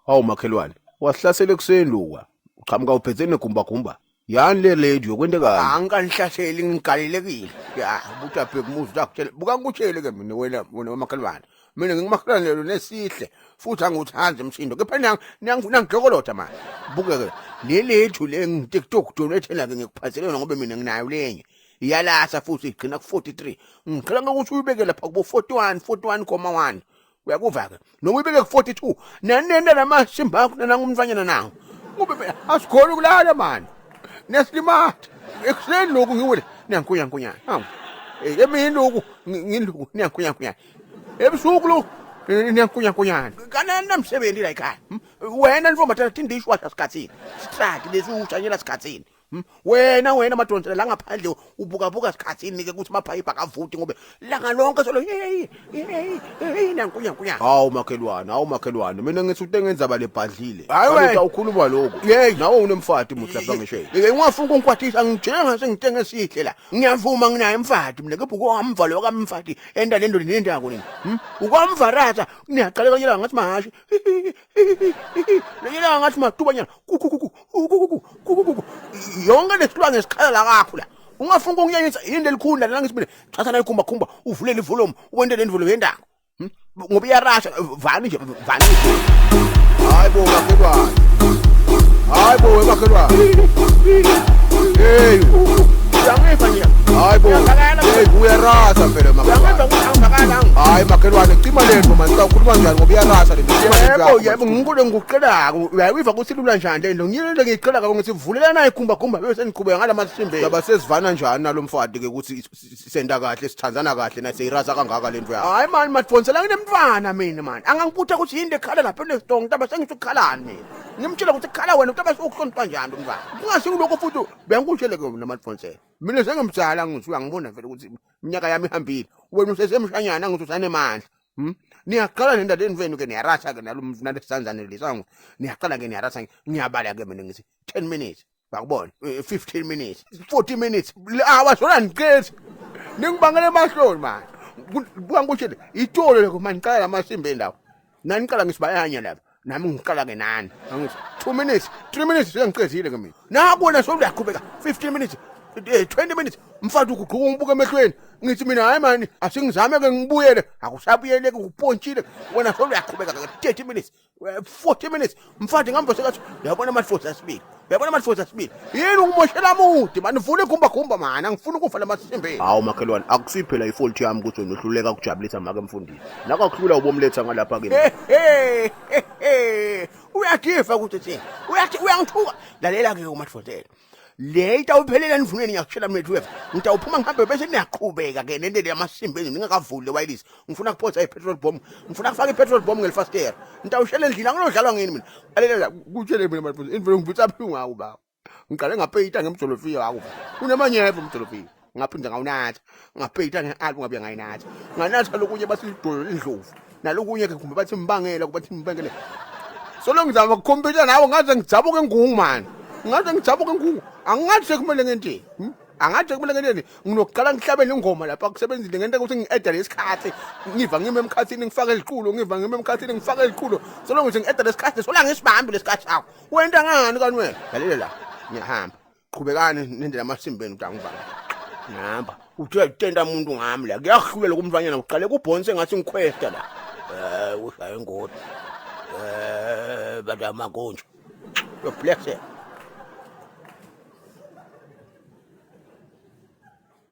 Hawu makhelwane, wasihlasela ekuseni luka. Uqhamuka uphethe negumba. Yani le lady yokwenteka. Angikanihlaseli ngigalelekile. Ya, buta bheka umuzi lakutshela. Buka ngikutshele ke mina wena makhelwane. Mina ngingumakhelwane lo nesihle futhi anguthanzi umsindo. Kepha nangijokolotha manje. Buke ke. Le lethu le ngiTikTok donate ke ngikuphathele yona ngoba mina nginayo lenye. Iyalasa futhi igcina ku43. Ngicela ukuthi uyibeke lapha kubo 41.1. Uyakuva ke. Noma uyibeke ku42. Nanenda lamasimba akho nanangumfanyana nawo. Kube asikhona ukulala manje. Neslimata. Ekuseni lokhu ngiwele niyankunyana. Hawu. Emini lokhu ngiluku niyankunyana. Ebusuku lokhu niyankunyana. Kanani namsebenzi la ekhaya. Wena nifombatha tindisho washa sikhatsini. Strike lesi ushanyela sikhatsini. Wena madontsela la ngaphandle ubuka sikhatsini ke ukuthi maphayipha akavuti ngobe langa lonke solo niyankunyana. Hawu makhelwane, mina ngithi utengenza balebhadlile. Hayi ukhuluma lokho. Nawe unemfati muthi lapha ngishela. Ngiyafuna ukungikwathisa ngijela sengitenge sihle la. Ngiyavuma nginayo umfati mina kepha ukwamvalo kamfati enda lendo nendako nini. Ukwamvarata ngiyaqala kanyela ngathi mahashi. Lanyela ngathi matubanyana. Yonke lesilwane esikhala kakho la. Ungafuna ukunyenyisa yini lelikhunda la ngithi mina thatha nayo khumba uvulele ivolume ukwente lendvulo yendako. Ngoba iyarasha vani nje. Hayibo makhelwane. Hey. Uyangiva nje. Hayibo. Uyarasa phela makhelwane. Hayi makhelwane cima lento manje ukhuluma njani ngoba iyarasa lento. Yebo ngikulo ngikuqelaka. Uyayiva kusilula njani lento. Ngiyile ngiyiqelaka ukuthi vulelana ikhumba bese niqhubeka ngalamasimbe. Yaba sesivana njani nalomfati ke ukuthi senta kahle sithandzana kahle na seyirasa kangaka lento yakho. Hayi man madfonsela nginemntwana mina man. Angangiputha ukuthi yini lekhala lapha enesitong taba sengithi ukhalani mina. Ngimtshela ukuthi khala wena utaba sokuhlonipha njani umntwana. Ungasho lokho futhi bengikutshele ke mina madfonsela. Mina sengimtshala ngithi uyangibona vele ukuthi iminyaka yami ihambile. Wena usesemshanyana ngithi usanemandla. Niyaqala nenda lenivenu ke niyarasa ke nalesisanzane lesangu. Niyaqala ke niyarasa ngiyabala ke mina ngithi 10 minutes. Bakubona 15 minutes 40 minutes. Awasona ngiqethi. Ningibangele emahloni manje. Buka ngikutshele itolo lokho manje qala lamasimbe endawo. Nani qala ngisibayanya lapha. Nami ngiqala ke nani. Angithi 2 minutes 3 minutes sengiqedile ke mina. Nabona sokuyaqhubeka 15 minutes 20 minutes mfati ukuqhuka umbuka emehlweni ngithi mina hayi mani asingizame ke ngibuyele akusabuyele ke upontshile wena solo uyaqhubeka ke 30 minutes 40 minutes mfati ngambo sekathi uyabona amaforce asibili yini ukumoshela mude mani uvule ikhumba mana ngifuna ukufa lamasimbeni. Hawu makhelwane akusiphela ifault yami ukuthi unohluleka ukujabulisa make mfundisi nakakhulula ubomletha ngalapha ke. Uyagifa ukuthi thina uyangithuka lalela ke umatfotela le itawuphelela nivuneni ngiyakutshela mina wethu ngitawuphuma ngihambe bese niyaqhubeka ke nento leyamasimbeni ningakavuli lewayilisi ngifuna kuphotha ipetrol bomb ngifuna kufaka ipetrol bomb ngelifastera ngitawushela endlini anginodlalwa ngini mina lalela kutshele mina manje indvelo ngivutsa phungu ngaku baba ngiqale ngapeyita ngemjolofiya ngaku unamanyevo umjolofiya ngaphinde ngawunatha ngapeyita ngealbu ngabe ngayinatha nganatha lokunye basilidolo indlovu nalokunye ke kumbe bathi mbangela kubathi mbangele solo ngizama ukukhompyutha nawe ngaze ngijabuke ngungu manje angathi sekumele ngentini nginokuqala ngihlabele ingoma lapha kusebenzile ngento ukuthi ngi-edda lesikhathi ngiva ngime emkhathini ngifake iziqulo solo ngithi ngi-edda lesikhathi sola ngisibambi lesikhathi sakho wenta ngani kani wena lalela la ngiyahamba qhubekani nendlela amasimbeni utangivanga ngihamba uthe tenta umuntu ngami la kuyahlulela kumfanyana uqale kubhonse ngathi ngikhwesta la ushaya ingodi badama konje yo bless